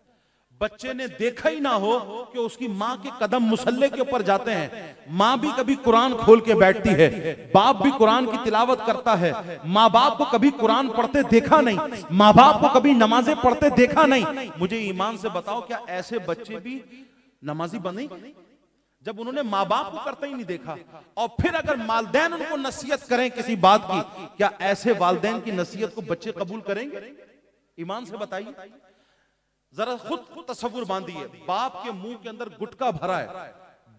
बच्चे ने देखा ही ना हो कि उसकी माँ के कदम मुसल्ले के ऊपर जाते हैं, माँ भी कभी कुरान खोल के बैठती है, बाप भी कुरान की तिलावत करता है, माँ बाप को कभी कुरान पढ़ते देखा नहीं, माँ बाप को कभी नमाजें पढ़ते देखा नहीं। मुझे ईमान से बताओ, क्या ऐसे बच्चे भी नमाजी बने जब उन्होंने माँ बाप को करते ही नहीं देखा? और फिर अगर वालिदैन उनको नसीहत करें किसी बात की, क्या ऐसे वालिदैन की नसीहत को बच्चे कबूल करेंगे? ईमान से बताइए, जरा खुद तसव्वुर बांधिए, बाप के मुंह के अंदर गुटखा भरा है,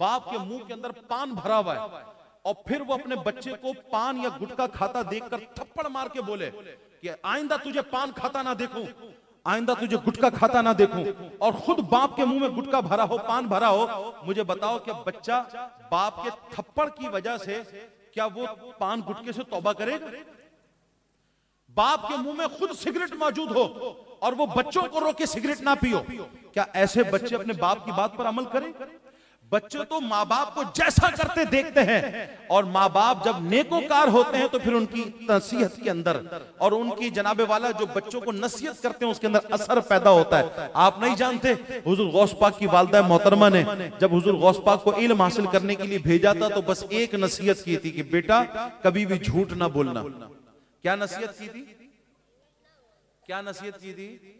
बाप के मुंह के अंदर पान भरा हुआ है, और फिर वो अपने बच्चे को पान या गुटखा खाता देखकर थप्पड़ मार के बोले कि आइंदा तुझे पान खाता ना देखूं, आइंदा तुझे गुटखा खाता ना देखूं, और खुद बाप के मुंह में गुटखा भरा हो, पान भरा हो। मुझे बताओ कि बच्चा बाप के थप्पड़ की वजह से क्या वो पान गुटखे से तौबा करेगा? बाप के मुंह में खुद सिगरेट मौजूद हो और वो बच्चों को रोके सिगरेट ना पियो, क्या ऐसे बच्चे अपने बाप की बात पर अमल करें? बच्चे तो माँ बाप को जैसा करते देखते हैं, और माँ बाप जब नेकोकार होते हैं तो फिर उनकी नसीहत के अंदर और उनकी जनाबे वाला जो बच्चों को नसीहत करते हैं उसके अंदर असर पैदा होता है। आप नहीं जानते, हुजूर गौस पाक की वालिदा मोहतरमा ने जब हुजूर गौस पाक को इल्म हासिल करने के लिए भेजा था तो बस एक नसीहत की थी कि बेटा कभी भी झूठ ना बोलना। क्या नसीहत की थी? क्या नसीहत की थी?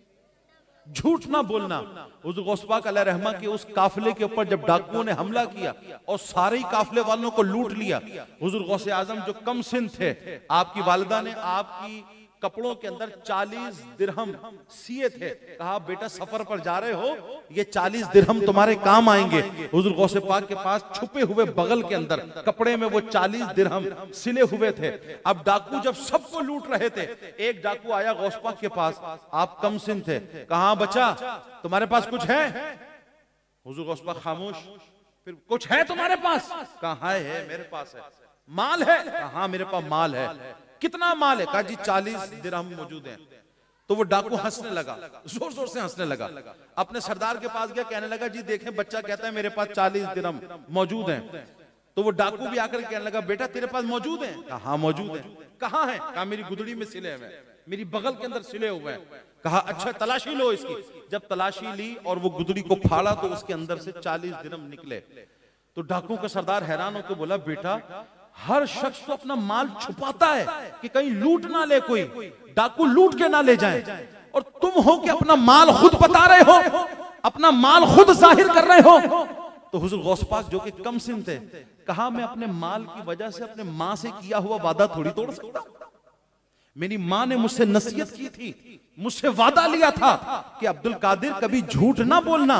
झूठ ना बोलना। हुजूर गौस पाक अलैहिर्रहमा के उस काफिले के ऊपर जब डाकुओं ने हमला किया और सारे ही काफिले वालों को लूट लिया, हुजूर गौसे आजम जो कम सिन थे, आपकी वालिदा ने आपकी कपड़ों के अंदर 40 दिरहम सिए थे, कहा बेटा सफर पर जा रहे हो, ये 40 दिरहम तुम्हारे काम आएंगे। हुजूर गौसे पाक के पास छुपे हुए बगल के अंदर कपड़े में वो 40 दिरहम सिले हुए थे। अब डाकू जब सबको लूट रहे थे, एक डाकू आया गौस पाक के पास, आप कम सिन थे, कहा बच्चा तुम्हारे पास कुछ है? हुजूर गौस पाक खामोश। फिर कुछ है तुम्हारे पास? कहा है मेरे पास है। माल है? कहा मेरे पास माल है। कितना माल है? कहा जी 40 दिरहम मौजूद हैं। तो वो डाकू हंसने लगा, जोर जोर से हंसने लगा। अपने सरदार के पास गया, कहने लगा जी देखें बच्चा कहता है मेरे पास 40 दिरहम मौजूद हैं। तो वो डाकू भी आकर कहने लगा बेटा तेरे पास मौजूद हैं? कहा हाँ मौजूद हैं। कहाँ हैं? कहा मेरी गुदड़ी में सिले हुए हैं, मेरी बगल के अंदर सिले हुए हैं। कहा अच्छा तलाशी लो इसकी। जब तलाशी ली और वो गुदड़ी को फाड़ा तो उसके अंदर से 40 दिरहम निकले। तो डाकू का सरदार हैरान होकर बोला बेटा हर शख्स तो अपना माल छुपाता है कि कहीं लूट ना ले कोई, डाकू लूट के ना ले जाए, और तुम हो कि अपना माल खुद बता रहे हो, अपना माल खुद जाहिर कर रहे हो। तो हुजूर गौस पाक जो कि कम सिन थे, कहा मैं अपने माल की वजह से अपने मां से किया हुआ वादा थोड़ी तोड़ सकता। मेरी मां ने मुझसे नसीहत की थी, मुझसे वादा लिया था कि अब्दुल कादिर कभी झूठ ना बोलना।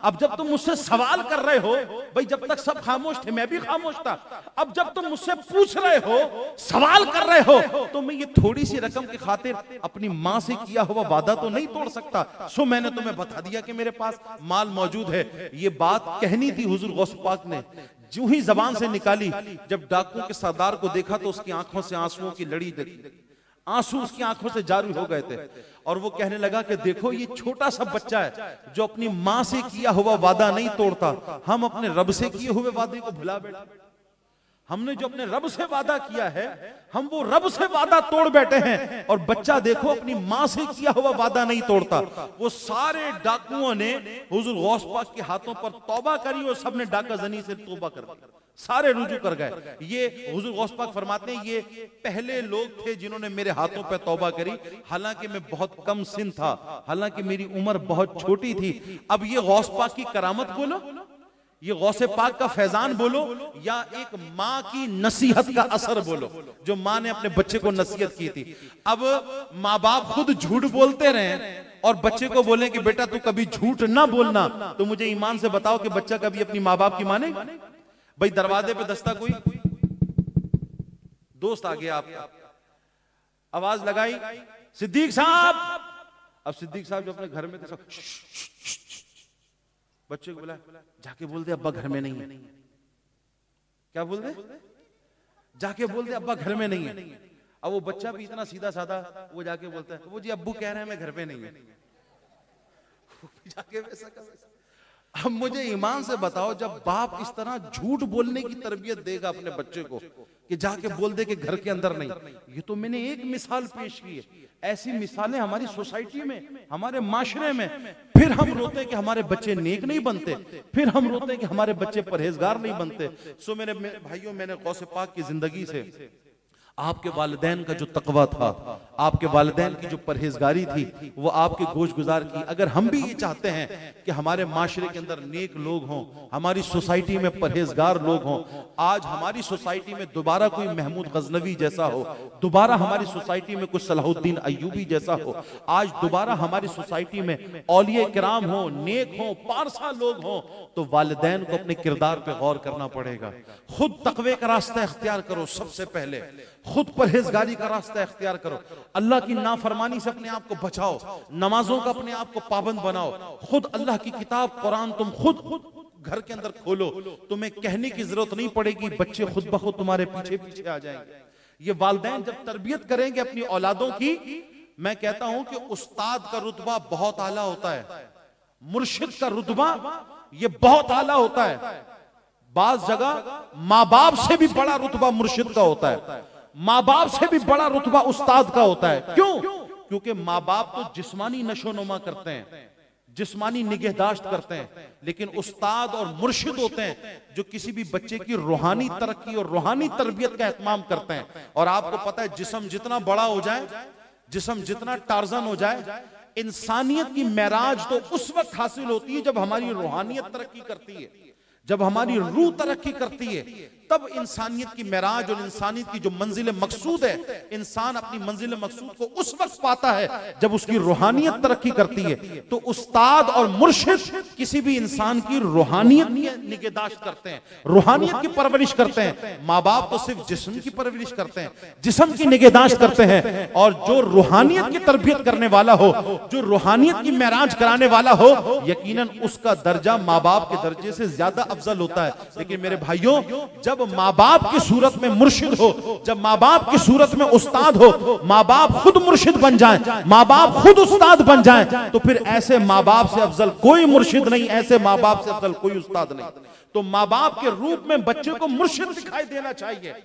अब जब तुम मुझसे सवाल कर रहे हो, भाई जब तक सब खामोश थे मैं भी खामोश था, अब जब तुम मुझसे पूछ रहे हो, सवाल कर रहे हो, तो मैं ये थोड़ी सी रकम की खातिर अपनी मां से किया हुआ वादा तो नहीं तोड़ सकता। सो मैंने तुम्हें बता दिया कि मेरे पास माल मौजूद है। ये बात कहनी थी हुजूर गौस पाक ने, जो ही जबान से निकाली, जब डाकू के सरदार को देखा तो उसकी आंखों से आंसुओं की लड़ी लगी, आंसू उसकी आंखों से जारी हो गए थे। और वो कहने लगा कि देखो ये छोटा सा बच्चा है जो अपनी मां से किया हुआ वादा नहीं तोड़ता, हम अपने रब से किए हुए वादे को भुला बैठे। हमने जो अपने रब से वादा किया है, हम वो रब से वादा तोड़ बैठे हैं, और बच्चा देखो अपनी मां से किया हुआ वादा नहीं तोड़ता। वो सारे डाकुओं ने हुजूर गौस पाक के हाथों पर तौबा करी और सबने डाका जनी से तौबा कर दी, सारे रुजू कर गए। ये हुजूर गौस पाक फरमाते हैं ये पहले लोग थे जिन्होंने मेरे हाथों पे तौबा करी, हालांकि मैं बहुत कम सिन था, हालांकि मेरी उम्र बहुत छोटी थी। अब ये गौस पाक की करामत बोलो, ये गौसे पाक का फैजान बोलो, या एक माँ की नसीहत का असर बोलो, जो माँ ने अपने बच्चे को नसीहत की थी। अब माँ बाप खुद झूठ बोलते रहे और बच्चे को बोले कि बेटा तू कभी झूठ ना बोलना, तो मुझे ईमान से बताओ कि बच्चा कभी अपनी माँ बाप की मानेगा? भाई दरवाजे पे दस्ता, कोई दोस्त आ गया, आप आवाज लगाई सिद्दीक साहब। अब सिद्दीक साहब जो अपने घर में थे, बच्चे को बोला जाके बोल दे अब्बा घर में नहीं है। क्या बोल दे? जाके बोल दे अब्बा घर में नहीं है। अब वो बच्चा भी इतना सीधा साधा, वो जाके बोलता है वो जी अब्बू कह रहे हैं मैं घर पे नहीं है। जाके वैसा कर। अब मुझे ईमान से बताओ, जब बाप इस तरह झूठ बोलने की तरबियत देगा अपने बच्चे को कि जाके बोल दे कि घर के अंदर नहीं, ये तो मैंने एक मिसाल पेश की है, ऐसी मिसालें हमारी सोसाइटी में, हमारे माशरे में। फिर हम रोते हैं कि हमारे बच्चे नेक नहीं बनते, फिर हम रोते हैं कि हमारे बच्चे परहेजगार नहीं बनते। सो मेरे भाइयों, मैंने गौसे पाक की जिंदगी से आपके वालिदैन का जो तकवा था, आपके वालिदैन की जो परहेजगारी थी, वो आपके गोश गुजार की। अगर हम भी ये चाहते हैं कि हमारे माशरे के अंदर नेक लोग हों, हमारी सोसाइटी में परहेजगार लोग हों, आज हमारी सोसाइटी में दोबारा कोई महमूद गजनवी जैसा हो, दोबारा हमारी सोसाइटी में कुछ सलाहुद्दीन अय्यूबी जैसा हो, आज दोबारा हमारी सोसाइटी में औलिया किराम हो, नेक हो, पारसा लोग हों, तो वालिदैन को अपने किरदार पे गौर करना पड़ेगा। खुद तकवे का रास्ता इख्तियार करो, सबसे पहले खुद परहेजगारी का रास्ता इख्तियार करो, अल्लाह की नाफरमानी से अपने आप को बचाओ, नमाजों का अपने आप को पाबंद बनाओ, खुद अल्लाह की किताब कुरान तुम खुद घर के अंदर खोलो, तुम्हें कहने की जरूरत नहीं पड़ेगी, बच्चे खुद ब खुद तुम्हारे पीछे पीछे आ जाएंगे। ये वालिदैन जब तरबियत करेंगे अपनी औलादों की, मैं कहता हूं कि उस्ताद का रुतबा बहुत आला होता है, मुर्शिद का रुतबा ये बहुत आला होता है। बाज जगह माँ बाप से भी बड़ा रुतबा मुर्शिद का होता है, माँ बाप से भी बड़ा रुतबा उस्ताद का होता है। क्यों? क्योंकि माँ बाप तो जिस्मानी नशोनुमा करते हैं, जिस्मानी निगहदाश्त करते हैं, लेकिन उस्ताद और मुर्शिद होते हैं जो किसी भी बच्चे की रूहानी तरक्की और रूहानी तरबियत का एहतमाम करते हैं। और आपको पता है, जिस्म जितना बड़ा हो जाए, जिस्म जितना टार्जन हो जाए, इंसानियत की मेराज तो उस वक्त हासिल होती है जब हमारी रूहानियत तरक्की करती है, जब हमारी रूह तरक्की करती है, तब इंसानियत की मेराज और इंसानियत की जो मंजिल मकसूद है, इंसान अपनी मंजिल मकसूद को उस वक्त पाता है जब उसकी रूहानियत तरक्की करती है। तो उस्ताद और मुर्शिद किसी भी इंसान की रूहानियत की निगहदाश्त करते हैं, रूहानियत की परवरिश करते हैं। माँ बाप तो सिर्फ जिस्म की परवरिश करते हैं, जिस्म की निगहदाश्त करते हैं। और जो रूहानियत की तरबियत करने वाला हो, जो रूहानियत की मेराज कराने वाला हो, यकीनन उसका दर्जा माँ बाप के दर्जे से ज्यादा अफजल होता है। लेकिन मेरे भाइयों, जब माँ बाप की सूरत में मुर्शिद हो, जब माँ बाप की सूरत में उस्ताद हो, माँ बाप खुद मुर्शिद बन जाएं, माँ बाप खुद उस्ताद बन जाएं, तो फिर ऐसे माँ बाप से अफजल कोई मुर्शिद नहीं, ऐसे माँ बाप से अफजल कोई उस्ताद नहीं। तो माँ बाप के रूप में बच्चे को मुर्शिद दिखाई देना चाहिए,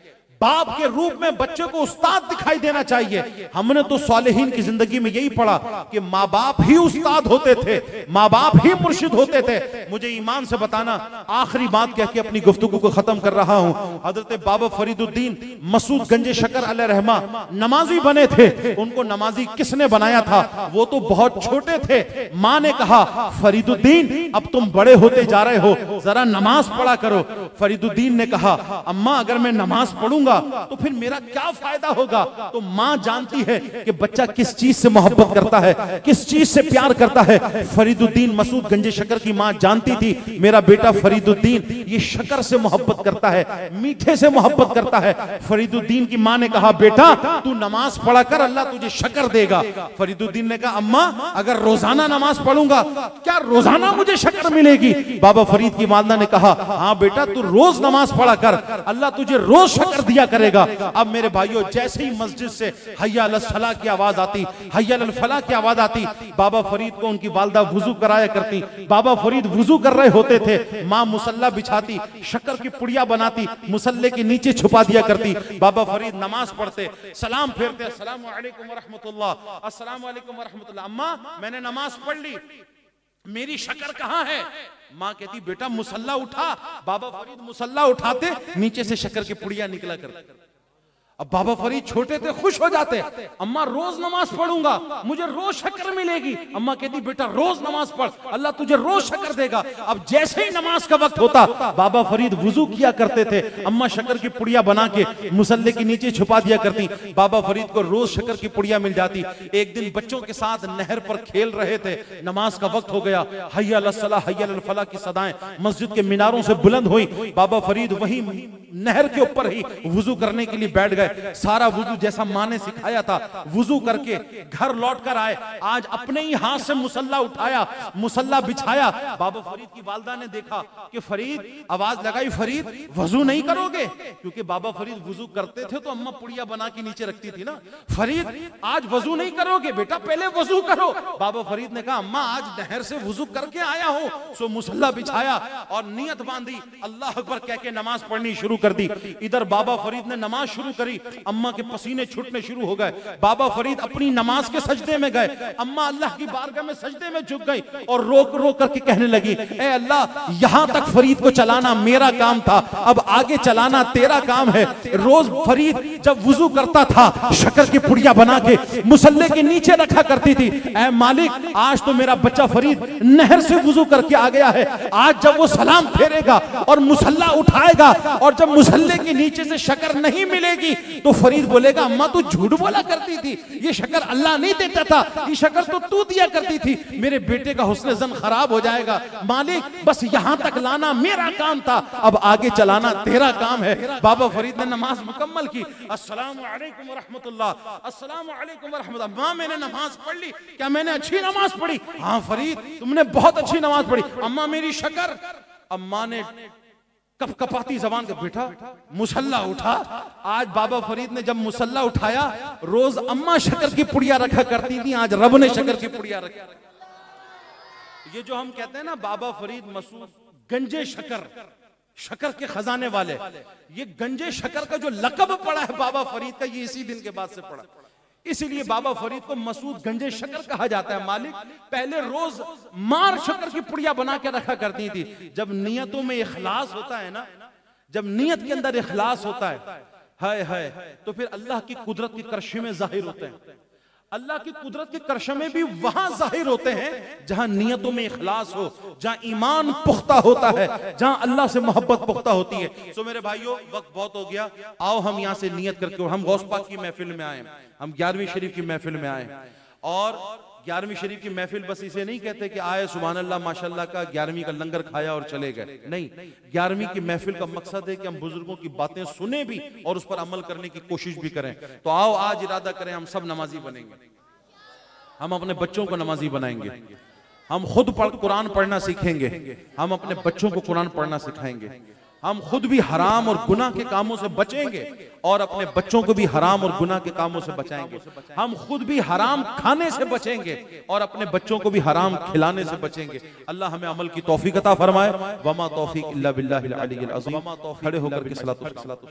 बाप के रूप में बच्चे को उस्ताद दिखाई देना चाहिए। हमने तो सालेहीन की जिंदगी में यही पढ़ा कि माँ बाप ही उस्ताद होते थे, माँ बाप ही मुर्शिद होते थे। मुझे ईमान से बताना, आखिरी बात कह के अपनी गुफ्तगू को खत्म कर रहा हूं। हजरत बाबा फरीदुद्दीन मसूद गंजे शकर अलैह रहमा नमाजी बने थे। उनको नमाजी किसने बनाया था? वो तो बहुत छोटे थे। माँ ने कहा, फरीदुद्दीन अब तुम बड़े होते जा रहे हो, जरा नमाज पढ़ा करो। फरीदुद्दीन ने कहा, अम्मा अगर मैं नमाज पढ़ूंगा तो फिर मेरा क्या फायदा होगा? तो मां जानती है कि बच्चा किस चीज से मोहब्बत करता है, किस चीज से प्यार करता है। फरीदुद्दीन मसूद गंजे शकर की मां जानती थी मेरा बेटा फरीदुद्दीन ये शकर से मोहब्बत करता है, मीठे से मोहब्बत करता है। फरीदुद्दीन की मां ने कहा, बेटा तू नमाज पढ़ा कर, अल्लाह तुझे शकर देगा। फरीदुद्दीन ने कहा, अम्मा अगर रोजाना नमाज पढ़ूंगा क्या रोजाना मुझे शकर मिलेगी? बाबा फरीद की वालदा ने कहा, हाँ बेटा तू रोज नमाज पढ़ा कर, अल्लाह तुझे रोज शकर दिया करेगा। अब मेरे भाइयों, जैसे ही मस्जिद से हय्या अलल सलाह की आवाज आती, हय्या अलल फलाह की आवाज आती, बाबा फरीद को उनकी वालदा वुजू कराया करती। बाबा फरीद वुजू कर रहे होते थे, मां मुसल्ला बिछाती, शक्कर की पुड़िया बनाती, मुसल्ले के नीचे छुपा दिया करती। बाबा फरीद नमाज पढ़ते, सलाम फेरते, अस्सलामु अलैकुम व रहमतुल्लाह, अस्सलामु अलैकुम व रहमतुल्लाह। अम्मा मैंने नमाज पढ़ ली, मेरी शक्कर कहां है? मां कहती, बेटा मुसल्ला उठा। बाबा फरीद मुसल्ला उठाते, नीचे से शक्कर की पुड़िया निकला करती। अब बाबा फरीद छोटे थे, खुश हो जाते, अम्मा रोज नमाज पढ़ूंगा, मुझे रोज शक्कर मिलेगी। अम्मा कहती, बेटा रोज नमाज पढ़, अल्लाह तुझे रोज शक्कर देगा। अब जैसे ही नमाज का वक्त होता, बाबा फरीद वुजू किया करते थे, अम्मा शक्कर की पुड़िया बना के मुसल्ले के नीचे छुपा दिया करती। बाबा फरीद को रोज शक्कर की पुड़िया मिल जाती। एक दिन बच्चों के साथ नहर पर खेल रहे थे, नमाज का वक्त हो गया, हय्या अलल सलाह हय्या अलल फलाह की सदाएं मस्जिद के मीनारों से बुलंद हुई। बाबा फरीद वही नहर के ऊपर ही वुजू करने के लिए बैठ गए। सारा वुजू जैसा मां ने सिखाया था, वुजू करके घर लौट कर आए। आज अपने ही हाथ से मुसल्ला उठाया, मुसल्ला बिछाया। बाबा फरीद की वालदा ने देखा कि फरीद, आवाज लगाई, फरीद वजू नहीं करोगे? क्योंकि बाबा फरीद वुजू करते थे तो अम्मा पुड़िया बना के नीचे रखती थी ना। फरीद आज वजू नहीं करोगे? बेटा पहले वजू करो। बाबा फरीद ने कहा, अम्मा आज नहर से वुजू करके आया हूं। सो मुसल्ला बिछाया और नियत बांधी, अल्लाह अकबर कह के नमाज पढ़नी शुरू कर दी। इधर बाबा फरीद ने नमाज शुरू करी, अम्मा के पसीने छूटने शुरू हो गए। बाबा फरीद अपनी नमाज के सजदे में गए, अम्मा अल्लाह की बारगाह में सजदे में झुक गई और रोक रोक करके कहने लगी, ए अल्लाह यहां तक फरीद को चलाना मेरा काम था, अब आगे चलाना तेरा काम है। रोज फरीद जब वुजू करता था, शक्कर की पुड़िया बना के मुसल्ले के नीचे रखा करती थी। ए मालिक, आज तो मेरा बच्चा फरीद नहर से वुजू करके आ गया है, आज जब वो सलाम फेरेगा और मुसल्ला उठाएगा और जब मुसल्ले के नीचे से शक्कर नहीं मिलेगी तो फरीद बोलेगा, अम्मा तू झूठ बोला करती थी, ये शक्कर अल्लाह नहीं देता था, ये शक्कर तो तू दिया करती थी, मेरे बेटे का हुस्न ज़न खराब हो जाएगा। मालिक बस यहां तक लाना मेरा काम था, अब आगे चलाना तेरा काम है। बाबा फरीद ने नमाज मुकम्मल की, अस्सलामु अलैकुम व रहमतुल्लाह, अस्सलामु अलैकुम व रहमतुल्लाह। मां मैंने नमाज पढ़ ली, क्या मैंने अच्छी नमाज पढ़ी? हाँ फरीद तुमने बहुत अच्छी नमाज पढ़ी। अम्मा मेरी शक्कर? अम्मा ने कपकपाती जबान का, बेटा मुसल्ला उठा। आज बाबा फरीद ने जब मुसल्ला उठाया, रोज अम्मा शक्कर की पुड़िया रखा करती थी, आज रब ने शक्कर की पुड़िया रखी। ये जो हम कहते हैं ना बाबा फरीद मसूद गंजे शक्कर, शक्कर के खजाने वाले, ये गंजे शक्कर का जो लकब पड़ा है बाबा फरीद का, ये इसी दिन के बाद से पड़ा। इसीलिए बाबा फरीद को मसूद गंजे शक्कर कहा जाता है। मालिक पहले रोज मार शक्कर की पुड़िया बना के रखा करती थी। जब नियतों में इखलास होता है ना, जब नियत के अंदर इखलास होता है, हाय हाय, तो फिर अल्लाह की कुदरत की करशिमें जाहिर होते हैं। अल्लाह की कुदरत के करशमे भी वहां जाहिर होते हैं जहां नियतों में इखलास हो, जहां ईमान पुख्ता होता है, जहां अल्लाह से मोहब्बत पुख्ता होती है। सो मेरे भाइयों, वक्त बहुत हो गया, आओ हम यहां से नियत करके, हम गौस पाक की महफिल में आए, हम 11वीं शरीफ की महफिल में आए। और 11वीं शरीफ की महफिल बस इसे नहीं कहते कि आए सुभान अल्लाह माशाल्लाह का 11वीं का लंगर खाया और चले गए, नहीं। 11वीं की महफिल का मकसद है कि हम बुजुर्गों की बातें सुने भी और उस पर अमल करने की कोशिश भी करें। तो आओ आज इरादा करें, हम सब नमाजी बनेंगे, हम अपने बच्चों को नमाजी बनाएंगे, हम खुद कुरान पढ़ना सीखेंगे, हम अपने बच्चों को कुरान पढ़ना सिखाएंगे, हम खुद भी हराम और गुनाह के कामों से बचेंगे और अपने बच्चों को भी हराम और गुनाह के कामों से बचाएंगे। हम खुद भी हराम खाने से बचेंगे और अपने बच्चों को भी हराम खिलाने से बचेंगे। अल्लाह हमें अमल की तौफीक अता फरमाए। वमा तौफीक इल्ला बिल्लाहिल अलीय्यिल अज़ीम। खड़े होकर के सलातो